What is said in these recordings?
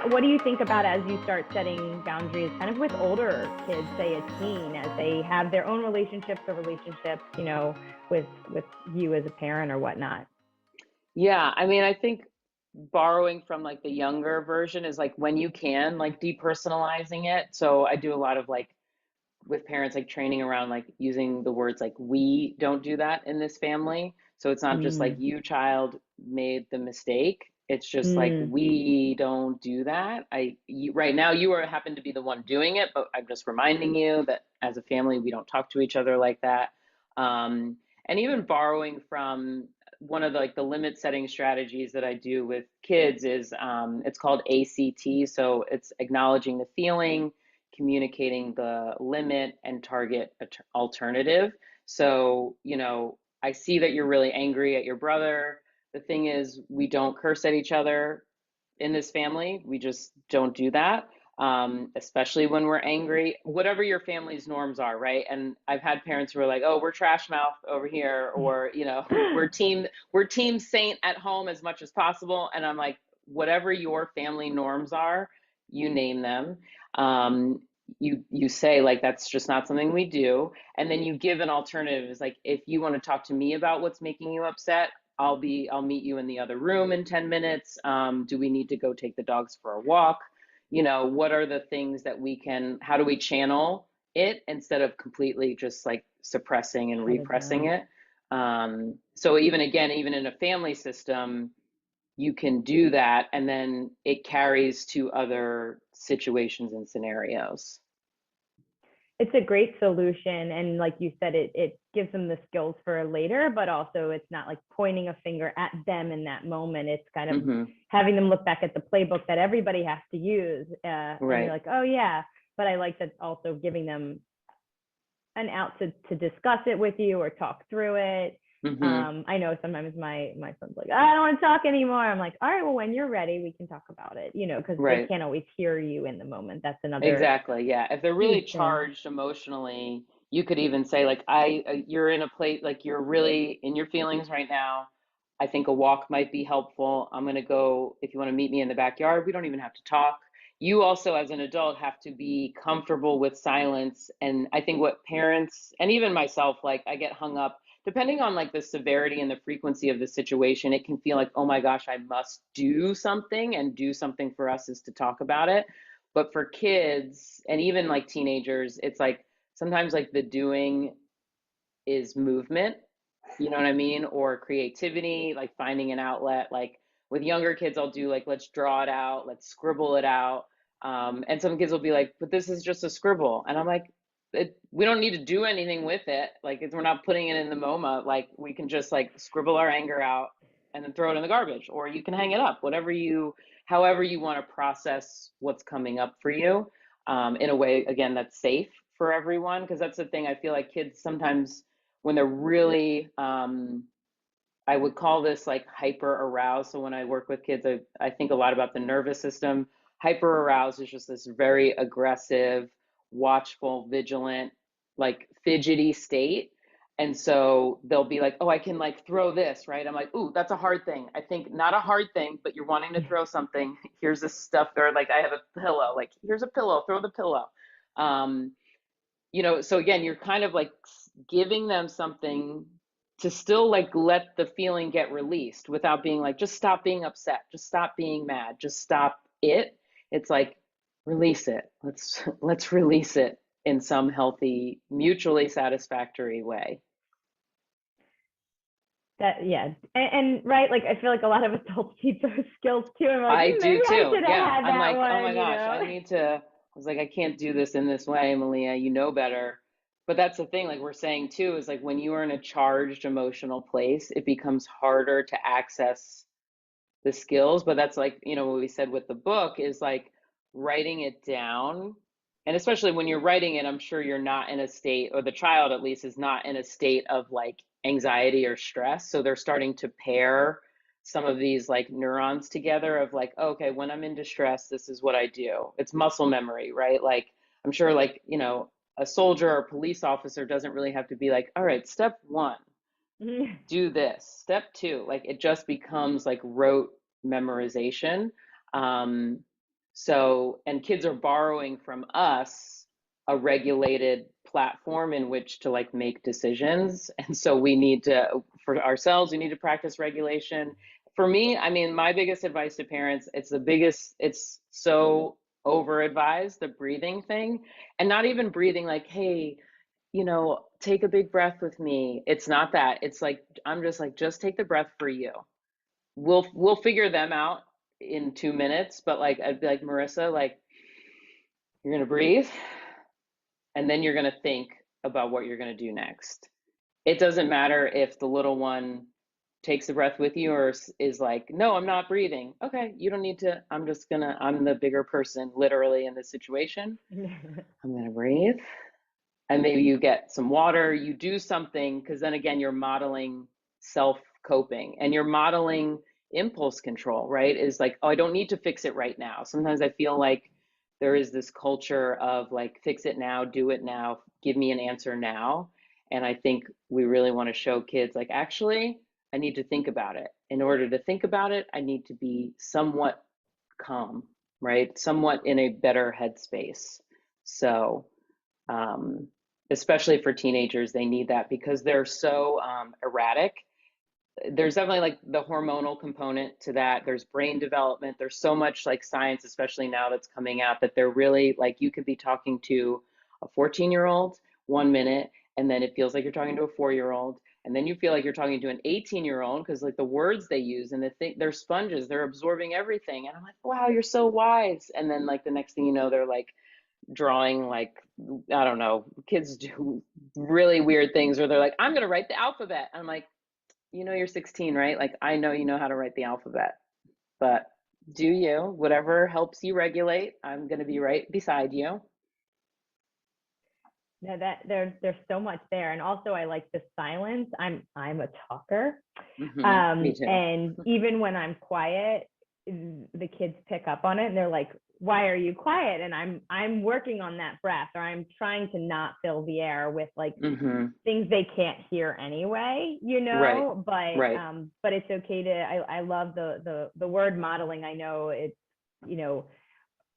what do you think about as you start setting boundaries kind of with older kids, say a teen, as they have their own relationships or relationships, with you as a parent or whatnot? Yeah, I mean, I think borrowing from like the younger version is like when you can, like depersonalizing it. So I do a lot of like with parents, like training around like using the words like we don't do that in this family. So it's not just like Mm. you, child, made the mistake. It's just like Mm. we don't do that. Right now you are happen to be the one doing it, but I'm just reminding you that as a family we don't talk to each other like that. Um, and even borrowing from one of the, like the limit setting strategies that I do with kids is it's called ACT. So it's acknowledging the feeling, communicating the limit, and target alternative. So, I see that you're really angry at your brother. The thing is, we don't curse at each other in this family. We just don't do that, especially when we're angry, whatever your family's norms are, right? And I've had parents who are like, "Oh, we're trash mouth over here," or we're team saint at home as much as possible. And I'm like, whatever your family norms are, you name them. Um, you say like that's just not something we do, and then you give an alternative. Is like, if you want to talk to me about what's making you upset, I'll meet you in the other room in 10 minutes. Do we need to go take the dogs for a walk? What are the things that how do we channel it instead of completely just like suppressing and Shut it repressing down. it? So even again, even in a family system, you can do that, and then it carries to other situations and scenarios. It's a great solution. And like you said, it gives them the skills for later, but also it's not like pointing a finger at them in that moment. It's kind of Hmm. having them look back at the playbook that everybody has to use. And you're Right. like, oh, yeah. But I like that also giving them an out to discuss it with you or talk through it. Hmm. I know sometimes my son's like, I don't want to talk anymore. I'm like, all right, well, when you're ready, we can talk about it, because they Right. can't always hear you in the moment. That's another Exactly. Yeah. If they're really huge thing. charged emotionally, you could even say like, you're in a place like you're really in your feelings right now. I think a walk might be helpful. I'm going to go, if you want to meet me in the backyard, we don't even have to talk. You also, as an adult, have to be comfortable with silence. And I think what parents, and even myself, like I get hung up, depending on like the severity and the frequency of the situation, it can feel like, oh my gosh, I must do something, and do something for us is to talk about it. But for kids and even like teenagers, it's like sometimes like the doing is movement, you know what I mean? Or creativity, like finding an outlet. Like with younger kids, I'll do like, let's draw it out, let's scribble it out. And some kids will be like, but this is just a scribble. And I'm like, we don't need to do anything with it. Like, we're not putting it in the MoMA. Like, we can just like scribble our anger out and then throw it in the garbage, or you can hang it up, however you want to process what's coming up for you, in a way, again, that's safe for everyone. Because that's the thing, I feel like kids sometimes, when they're really, I would call this like hyper aroused. So when I work with kids, I think a lot about the nervous system. Hyper aroused is just this very aggressive, watchful, vigilant, like fidgety state. And so they'll be like, oh, I can like throw this, right? I'm like, ooh, that's a hard thing. I think not a hard thing, but you're wanting to throw something. Here's this stuff. Or like, I have a pillow, like, here's a pillow, throw the pillow. Um, so again, you're kind of like giving them something to still like let the feeling get released without being like, just stop being upset, just stop being mad, just stop it. It's like, release it. Let's release it in some healthy, mutually satisfactory way. That, yeah. And right, like I feel like a lot of adults need those skills too. I'm like, I maybe do I too. should have Yeah. had I'm that like, oh my one, gosh, I was like, I can't do this in this way, Malia. You know better. But that's the thing, like we're saying too, is like when you are in a charged emotional place, it becomes harder to access the skills. But that's like, what we said with the book is like writing it down. And especially when you're writing it, I'm sure you're not in a state, or the child at least is not in a state of like anxiety or stress. So they're starting to pair some of these like neurons together of like, okay, when I'm in distress, this is what I do. It's muscle memory, right? Like, I'm sure like, a soldier or police officer doesn't really have to be like, all right, step one, do this. Step two, like it just becomes like rote memorization. Um, So, and kids are borrowing from us a regulated platform in which to like make decisions. And so we need to, for ourselves, we need to practice regulation. For me, I mean, my biggest advice to parents, it's so over advised, the breathing thing, and not even breathing like, hey, take a big breath with me. It's not that. It's like, I'm just like, just take the breath for you. We'll figure them out in 2 minutes, but like I'd be like, Marissa, like you're gonna breathe and then you're gonna think about what you're gonna do next. It doesn't matter if the little one takes a breath with you or is like, no, I'm not breathing. Okay, you don't need to. I'm the bigger person literally in this situation. I'm gonna breathe. And maybe you get some water, you do something, because then again, you're modeling self coping and you're modeling impulse control, right? Is like, oh, I don't need to fix it right now. Sometimes I feel like there is this culture of like, fix it now, do it now, give me an answer now. And I think we really want to show kids like, actually, I need to think about it. In order to think about it, I need to be somewhat calm, right? Somewhat in a better headspace. So, um, especially for teenagers, they need that because they're so erratic. There's definitely like the hormonal component to that. There's brain development. There's so much like science, especially now that's coming out, that they're really like, you could be talking to a 14-year-old 1 minute, and then it feels like you're talking to a 4-year-old. And then you feel like you're talking to an 18-year-old because like the words they use and they're sponges, they're absorbing everything. And I'm like, wow, you're so wise. And then like the next thing you know, they're like drawing like, I don't know, kids do really weird things where they're like, I'm gonna write the alphabet. I'm like, you're 16, right? Like I know you know how to write the alphabet, but do you? Whatever helps you regulate, I'm gonna be right beside you. No, that there's so much there, and also I like the silence. I'm a talker, Me too. and even when I'm quiet, the kids pick up on it, and they're like, "Why are you quiet?" And I'm working on that breath, or I'm trying to not fill the air with like things they can't hear anyway, Right. Right. But it's okay to. I love the word modeling. I know it's you know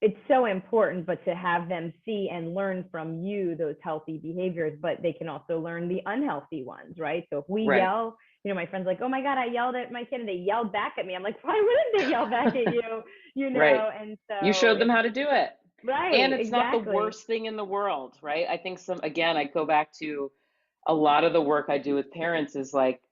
it's so important, but to have them see and learn from you those healthy behaviors, but they can also learn the unhealthy ones, right? So if we Right. yell, my friend's like, oh my God, I yelled at my kid and they yelled back at me. I'm like, why wouldn't they yell back at you? Right. And You so showed them it's how to do it. And right, it's not the exactly. worst thing in the world, right? I think again, I go back to a lot of the work I do with parents is like,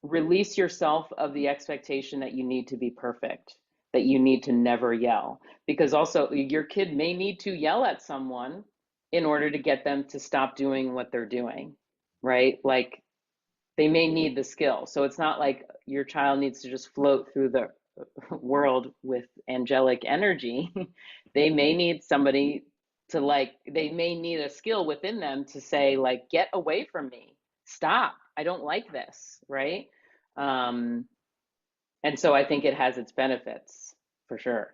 release yourself of the expectation that you need to be perfect, that you need to never yell. Because also, your kid may need to yell at someone in order to get them to stop doing what they're doing, right? Like, they may need the skill. So it's not like your child needs to just float through the world with angelic energy. They may need somebody to like, they may need a skill within them to say, like, get away from me. Stop. I don't like this, right? Um, and so I think it has its benefits for sure.